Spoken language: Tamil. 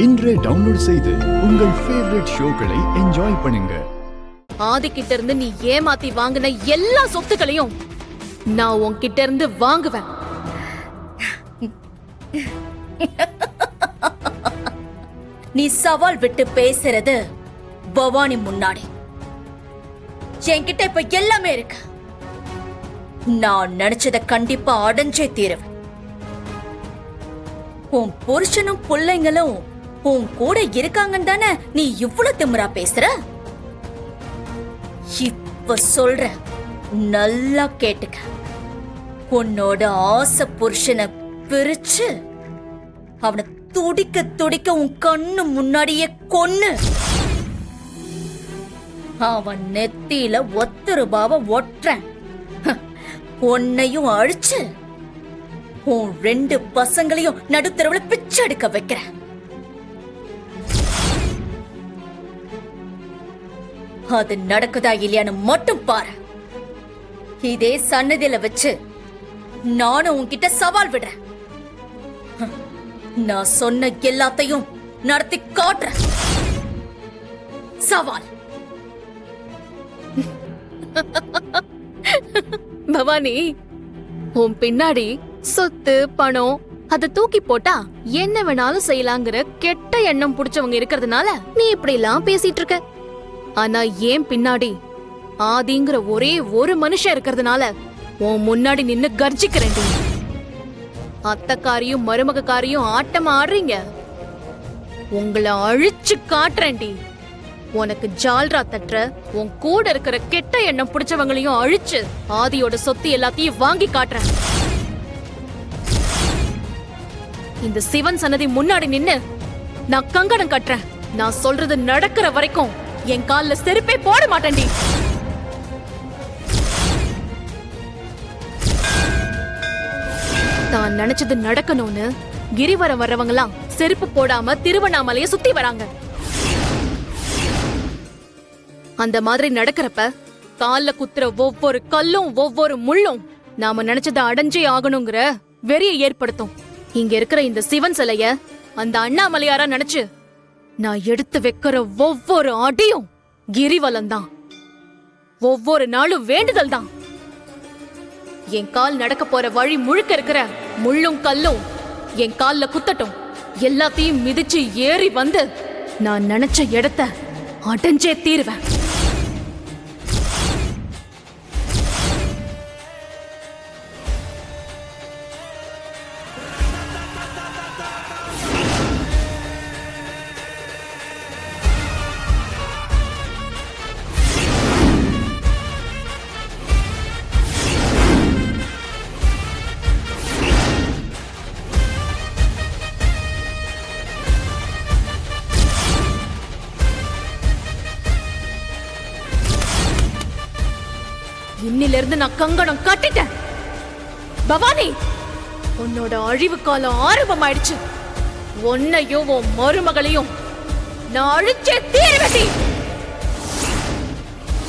இன்றே டவுன்லோட் செய்து உங்கள் ஃபேவரட் ஷோக்களை என்ஜாய் பண்ணுங்க. ஆதி கிட்ட இருந்து நீ ஏமாத்தி வாங்கின எல்லா சொத்துக்களையும் நான் உன்கிட்ட இருந்து வாங்குவேன். நீ சவால் விட்டு பேசுறது பவானி முன்னாடி. என்கிட்ட இப்ப எல்லாமே இருக்கு. நான் நினைச்சத கண்டிப்பா அடைஞ்சே தீருவேன். உன் புருஷனும் பிள்ளைங்களும் உன் கூட இருக்காங்கன்னு தானே நீ இவ்வளவு திமிரா பேசுற? இப்ப சொல்ற, நல்லா கேட்டுக்க. உன்னோட ஆசை புருஷனை பிரிச்சு அவனை துடிக்க துடிக்க உன் கண்ணு முன்னாடியே கொன்னு அவன் நெத்தியில 1 ரூபாவை ஒட்டுறேன். உன்னையும் அழிச்சு உன் 2 பசங்களையும் நடுத்தரவுல பிச்சை எடுக்க வைக்கிறேன். அது நடக்குதா இல்லையான்னு மட்டும் பாரு. இதே சன்னதியில வச்சு நானும் உன்கிட்ட சவால் விடுறேன். நான் சொன்ன எல்லாத்தையும் நடத்தி காட்டுறேன். சவால். பவானி, உன் பின்னாடி சொத்து பணம் அதை தூக்கி போட்டா என்ன வேணாலும் செய்யலாங்கிற கெட்ட எண்ணம் புடிச்சவங்க இருக்கிறதுனால நீ இப்படி எல்லாம் பேசிட்டு இருக்க. ஆனா ஏன் பின்னாடி ஆதிங்கிற ஒரே ஒரு மனுஷன் இருக்கிறதுனால உன் முன்னாடி நின்னு கர்ஜிக்கிறேன். அத்தக்காரியும் மருமகாரியும் ஆட்டம் ஆடுறீங்க. உங்களை அழிச்சு காட்டுறேன்டி. உனக்கு ஜால்ரா தட்டுற உன் கூட இருக்கிற கெட்ட எண்ணம் பிடிச்சவங்களையும் அழிச்சு ஆதியோட சொத்து எல்லாத்தையும் வாங்கி காட்டுறேன். இந்த சிவன் சன்னதி முன்னாடி நின்னு நான் கங்கணம் கட்டுறேன். நான் சொல்றது நடக்கிற வரைக்கும் என் கால்ல செருப்பே போட மாட்டேன்டி. தான் நினைச்சது நடக்கணும்னு கிரிவரம் வர்றவங்கலாம் செருப்பு போடாம திருவண்ணாமலைய சுத்தி வராங்க. அந்த மாதிரி நடக்கிறப்ப கால்ல குத்துற ஒவ்வொரு கல்லும் ஒவ்வொரு முள்ளும் நாம நினைச்சதை அடைஞ்சே ஆகணுங்கிற வெறியை ஏற்படுத்தும். இங்க இருக்கிற இந்த சிவன் சிலைய அந்த அண்ணாமலையாரா நினைச்சு நான் எடுத்து வைக்கிற ஒவ்வொரு அடியும் கிரிவலம் தான். ஒவ்வொரு நாளும் வேண்டுதல் தான். என் கால் நடக்க போற வழி முழுக்க இருக்கிற முள்ளும் கல்லும் என் கால்ல குத்தட்டும். எல்லாத்தையும் மிதிச்சு ஏறி வந்து நான் நினைச்ச இடத்த அடைஞ்சே தீருவேன். இன்னிலிருந்து நான் கங்கணம் கட்டிட்டேன். பவானி, உன்னோட அழிவு காலம் ஆரம்பமாயிடுச்சு. உன்னையும் உன் மருமகளையும் நான் அழிச்சே தீர்வேன்.